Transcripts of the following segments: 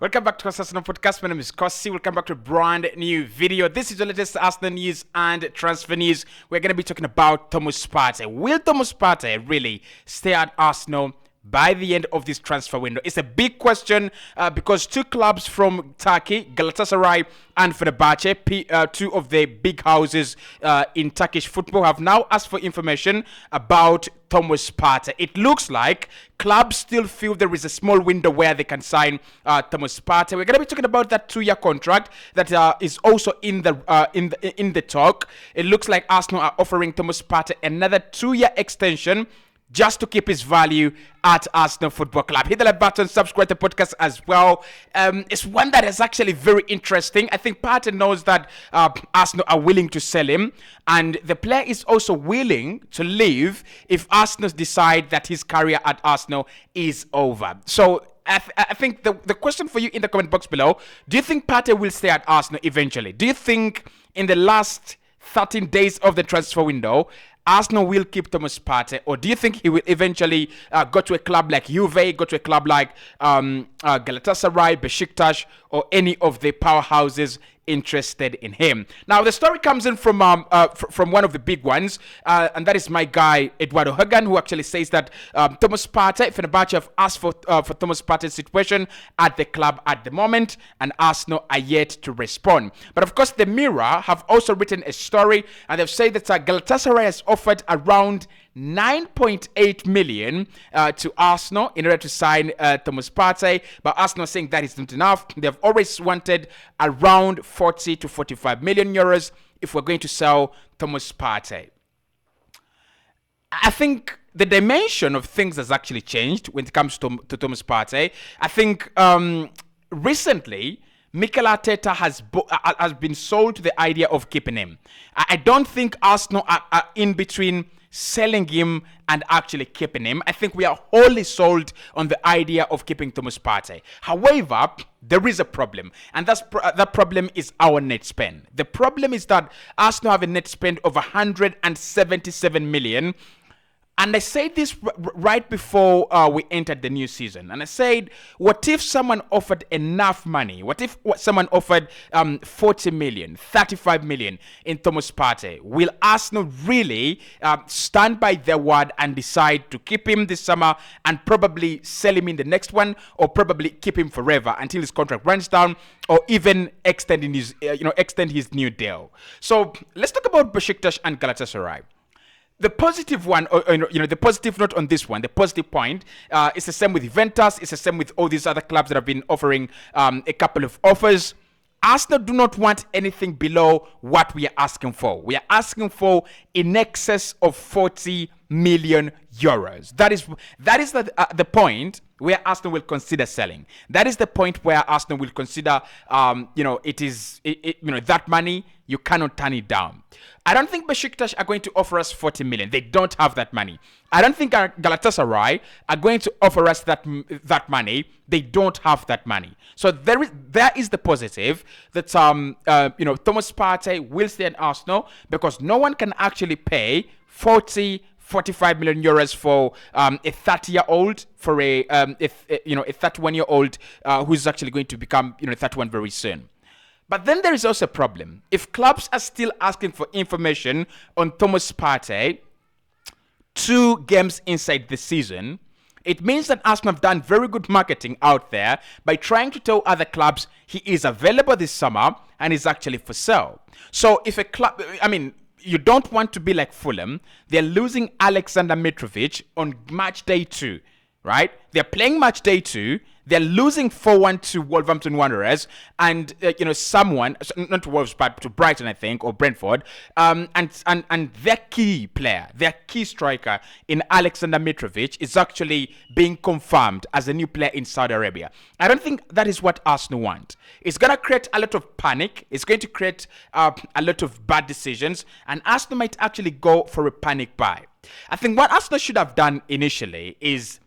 Welcome back to Arsenal Podcast. My name is Cossy. Welcome back to a brand new video. This is the latest Arsenal news and transfer news. We're going to be talking about Thomas Partey. Will Thomas Partey really stay at Arsenal by the end of this transfer window? It's a big question because two clubs from Turkey, Galatasaray and FENERBACHE, two of the big houses in Turkish football, have now asked for information about Thomas Partey. It looks like clubs still feel there is a small window where they can sign Thomas Partey. We're going to be talking about that 2-year contract that is also in the talk. It looks like Arsenal are offering Thomas Partey another 2-year extension just to keep his value at Arsenal Football Club. Hit the like button, subscribe to the podcast as well. It's one that is actually very interesting. I think Partey knows that Arsenal are willing to sell him, and the player is also willing to leave if Arsenal decide that his career at Arsenal is over. So I think the question for you in the comment box below, do you think Partey will stay at Arsenal eventually? Do you think in the last 13 days of the transfer window, Arsenal will keep Thomas Partey, or do you think he will eventually go to a club like Juve, go to a club like Galatasaray, Besiktas, or any of the powerhouses interested in him? Now, the story comes in from one of the big ones, and that is my guy Eduardo Hagan, who actually says that Thomas Partey, Fenerbahce have asked for Thomas Partey's situation at the club at the moment, and Arsenal are yet to respond. But of course, the Mirror have also written a story, and they've said that Galatasaray has offered around 9.8 million to Arsenal in order to sign Thomas Partey, but Arsenal saying that is not enough. They've always wanted around 40 to 45 million euros if we're going to sell Thomas Partey. I think the dimension of things has actually changed when it comes to Thomas Partey. I think recently Mikel Arteta has been sold to the idea of keeping him. I don't think Arsenal are in between selling him and actually keeping him. I think we are wholly sold on the idea of keeping Thomas Partey. However, there is a problem, and that problem is our net spend. The problem is that Arsenal have a net spend of 177 million. And I said this right before we entered the new season. And I said, what if someone offered enough money? What if someone offered 40 million, 35 million in Thomas Partey? Will Arsenal really stand by their word and decide to keep him this summer and probably sell him in the next one, or probably keep him forever until his contract runs down, or even extend his new deal? So let's talk about Besiktas and Galatasaray. The positive one, the positive note on this one, the positive point, is the same with Juventus. It's the same with all these other clubs that have been offering a couple of offers. Arsenal do not want anything below what we are asking for. We are asking for in excess of 40 million euros. That is the point where Arsenal will consider selling. That is the point where Arsenal will consider, that money, you cannot turn it down. I don't think Besiktas are going to offer us 40 million. They don't have that money. I don't think Galatasaray are going to offer us that money. They don't have that money. So there is the positive that Thomas Partey will stay at Arsenal, because no one can actually pay 45 million euros for a 30-year-old, for a 31-year-old who's actually going to become 31 very soon. But then there is also a problem. If clubs are still asking for information on Thomas Partey 2 games inside the season, it means that Arsenal have done very good marketing out there by trying to tell other clubs he is available this summer and is actually for sale. So if a club, you don't want to be like Fulham. They're losing Alexander Mitrovic on match day 2, right? They're playing match day 2. They're losing 4-1 to Wolverhampton Wanderers, and someone, not to Wolves, but to Brighton, I think, or Brentford, and their key player, their key striker in Alexander Mitrovic is actually being confirmed as a new player in Saudi Arabia. I don't think that is what Arsenal want. It's going to create a lot of panic. It's going to create a lot of bad decisions, and Arsenal might actually go for a panic buy. I think what Arsenal should have done initially is,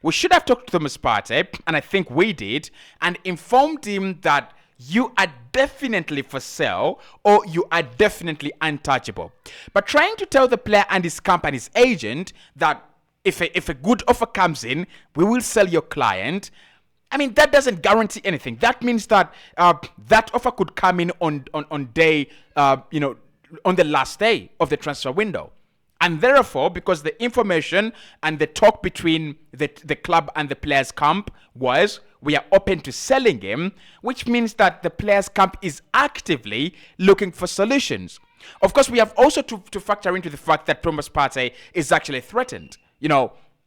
we should have talked to Thomas Partey, and I think we did, and informed him that you are definitely for sale or you are definitely untouchable. But trying to tell the player and his company's agent that if a good offer comes in, we will sell your client, I mean, that doesn't guarantee anything. That means that that offer could come in on day, on the last day of the transfer window. And therefore, because the information and the talk between the club and the players' camp was, we are open to selling him, which means that the players' camp is actively looking for solutions. Of course, we have also to factor into the fact that Thomas Partey is actually threatened.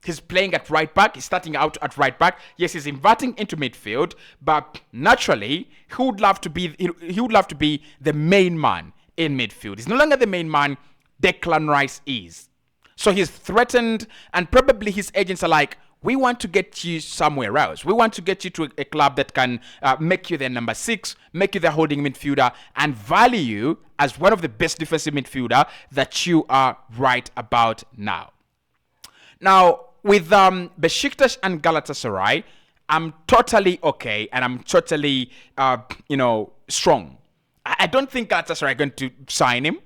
He's playing at right back. He's starting out at right back. Yes, he's inverting into midfield, but naturally, he would love to be the main man in midfield. He's no longer the main man. Declan Rice is. So he's threatened, and probably his agents are like, we want to get you somewhere else. We want to get you to a club that can make you their number 6, make you their holding midfielder, and value you as one of the best defensive midfielder that you are right about now. Now, with Besiktas and Galatasaray, I'm totally okay, and I'm totally, strong. I don't think Galatasaray are going to sign him.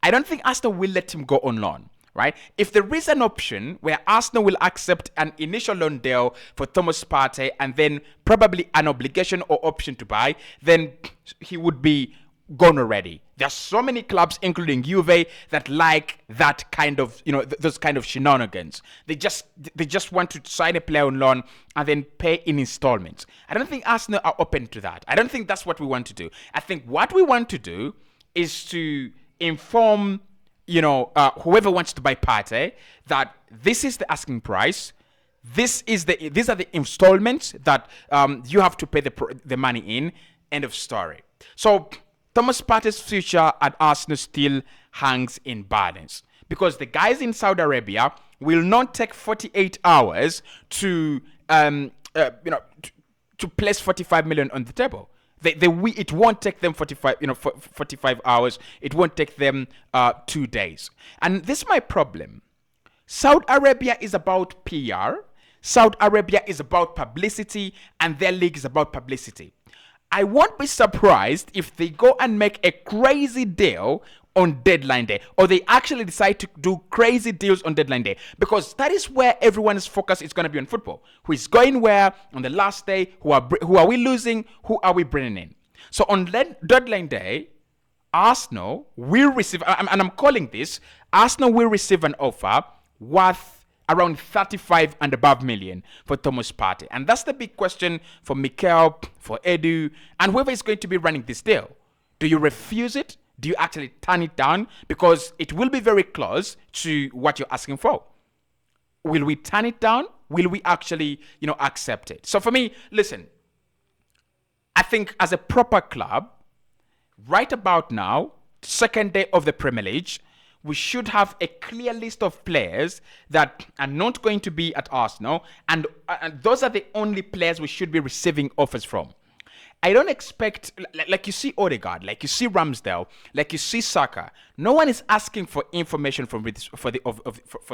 I don't think Arsenal will let him go on loan, right? If there is an option where Arsenal will accept an initial loan deal for Thomas Partey and then probably an obligation or option to buy, then he would be gone already. There's so many clubs, including Juve, that like that kind of, those kind of shenanigans. They just want to sign a player on loan and then pay in installments. I don't think Arsenal are open to that. I don't think that's what we want to do. I think what we want to do is to inform, whoever wants to buy Partey that this is the asking price. These are the installments that you have to pay the money in. End of story. So Thomas Partey's future at Arsenal still hangs in balance because the guys in Saudi Arabia will not take 48 hours to place 45 million on the table. It won't take them 45 hours. It won't take them 2 days. And this is my problem. Saudi Arabia is about PR. Saudi Arabia is about publicity, and their league is about publicity. I won't be surprised if they go and make a crazy deal on deadline day, or they actually decide to do crazy deals on deadline day, because that is where everyone's focus is going to be on football. Who is going where on the last day? Who are we losing? Who are we bringing in? So on deadline day, Arsenal will receive, and I'm calling this, Arsenal will receive an offer worth around 35 and above million for Thomas Partey. And that's the big question for Mikel, for Edu, and whoever is going to be running this deal. Do you refuse it? Do you actually turn it down? Because it will be very close to what you're asking for. Will we turn it down? Will we actually, accept it? So for me, listen, I think as a proper club, right about now, second day of the Premier League, we should have a clear list of players that are not going to be at Arsenal, and those are the only players we should be receiving offers from. I don't expect, like you see Odegaard, like you see Ramsdale, like you see Saka. No one is asking for information for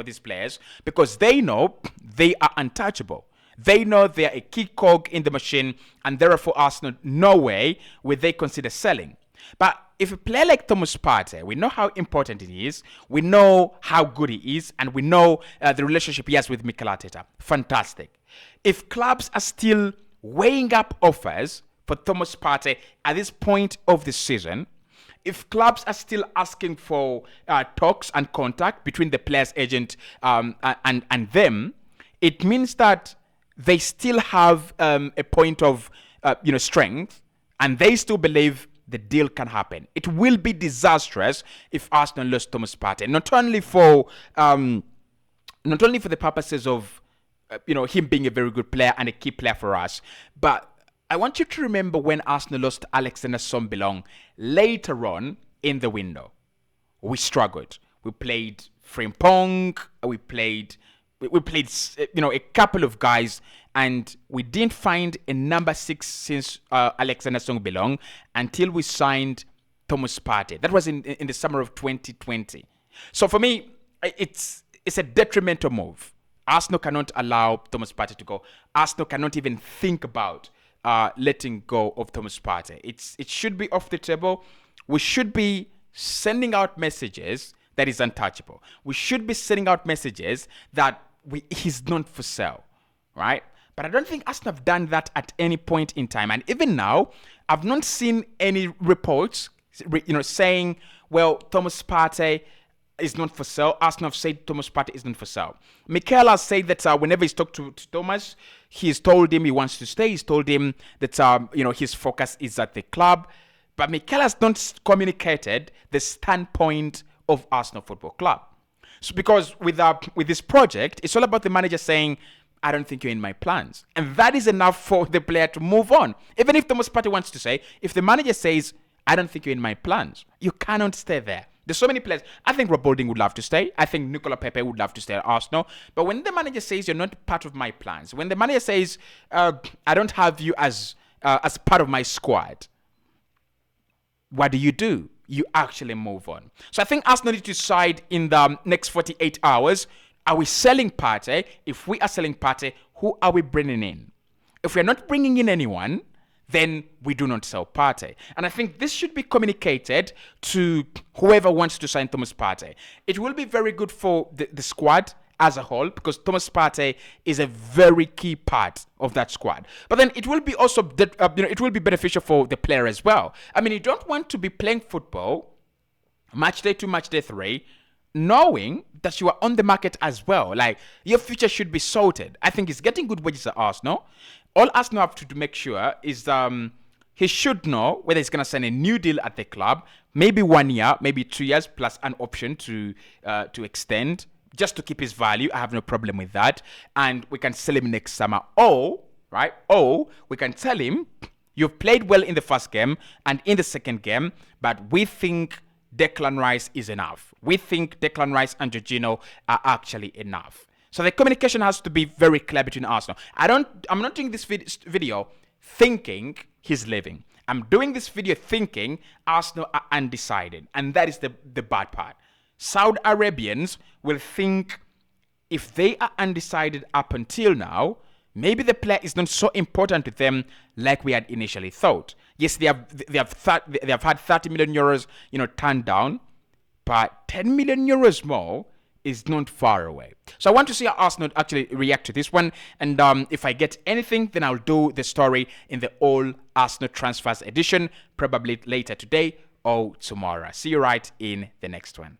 these players because they know they are untouchable. They know they are a key cog in the machine, and therefore Arsenal, no way would they consider selling. But if a player like Thomas Partey, we know how important he is, we know how good he is, and we know the relationship he has with Mikel Arteta. Fantastic. If clubs are still weighing up offers for Thomas Partey at this point of the season, if clubs are still asking for talks and contact between the player's agent and them, it means that they still have a point of strength, and they still believe the deal can happen. It will be disastrous if Arsenal lose Thomas Partey, not only for the purposes of him being a very good player and a key player for us, but I want you to remember when Arsenal lost Alexander Song-Bilong later on in the window. We struggled. We played Frimpong. We played a couple of guys, and we didn't find a number 6 since Alexander Song-Bilong until we signed Thomas Partey. That was in the summer of 2020. So for me, it's a detrimental move. Arsenal cannot allow Thomas Partey to go. Arsenal cannot even think about letting go of Thomas Partey. It should be off the table. We should be sending out messages that is untouchable. We should be sending out messages that he's not for sale, right? But I don't think Arsenal have done that at any point in time. And even now, I've not seen any reports, saying, well, Thomas Partey is not for sale. Arsenal have said Thomas Partey is not for sale. Mikel has said that whenever he's talked to Thomas, he's told him he wants to stay. He's told him that his focus is at the club. But Mikel has not communicated the standpoint of Arsenal Football Club. So because with this project, it's all about the manager saying, I don't think you're in my plans. And that is enough for the player to move on. Even if Thomas Partey wants to say, if the manager says, I don't think you're in my plans, you cannot stay there. There's so many players. I think Rob Holding would love to stay. I think Nicola Pepe would love to stay at Arsenal. But when the manager says you're not part of my plans, when the manager says I don't have you as part of my squad, what do? You actually move on. So I think Arsenal need to decide in the next 48 hours. Are we selling Partey? If we are selling Partey, who are we bringing in? If we're not bringing in anyone, then we do not sell Partey. And I think this should be communicated to whoever wants to sign Thomas Partey. It will be very good for the squad as a whole, because Thomas Partey is a very key part of that squad. But then it will be also, it will be beneficial for the player as well. I mean, you don't want to be playing football match day 2, match day 3, knowing that you are on the market as well. Like, your future should be sorted. I think he's getting good wages at Arsenal. All Arsenal have to make sure is he should know whether he's going to sign a new deal at the club, maybe 1 year, maybe 2 years, plus an option to extend, just to keep his value. I have no problem with that. And we can sell him next summer. Or we can tell him, you've played well in the first game and in the second game, but we think Declan Rice is enough. We think Declan Rice and Jorginho are actually enough. So the communication has to be very clear between Arsenal. I'm not doing this video thinking he's leaving. I'm doing this video thinking Arsenal are undecided. And that is the bad part. Saudi Arabians will think if they are undecided up until now, maybe the player is not so important to them like we had initially thought. Yes, they have had 30 million euros, turned down, but 10 million euros more is not far away. So I want to see how Arsenal actually react to this one. And if I get anything, then I'll do the story in the All Arsenal Transfers edition, probably later today or tomorrow. See you right in the next one.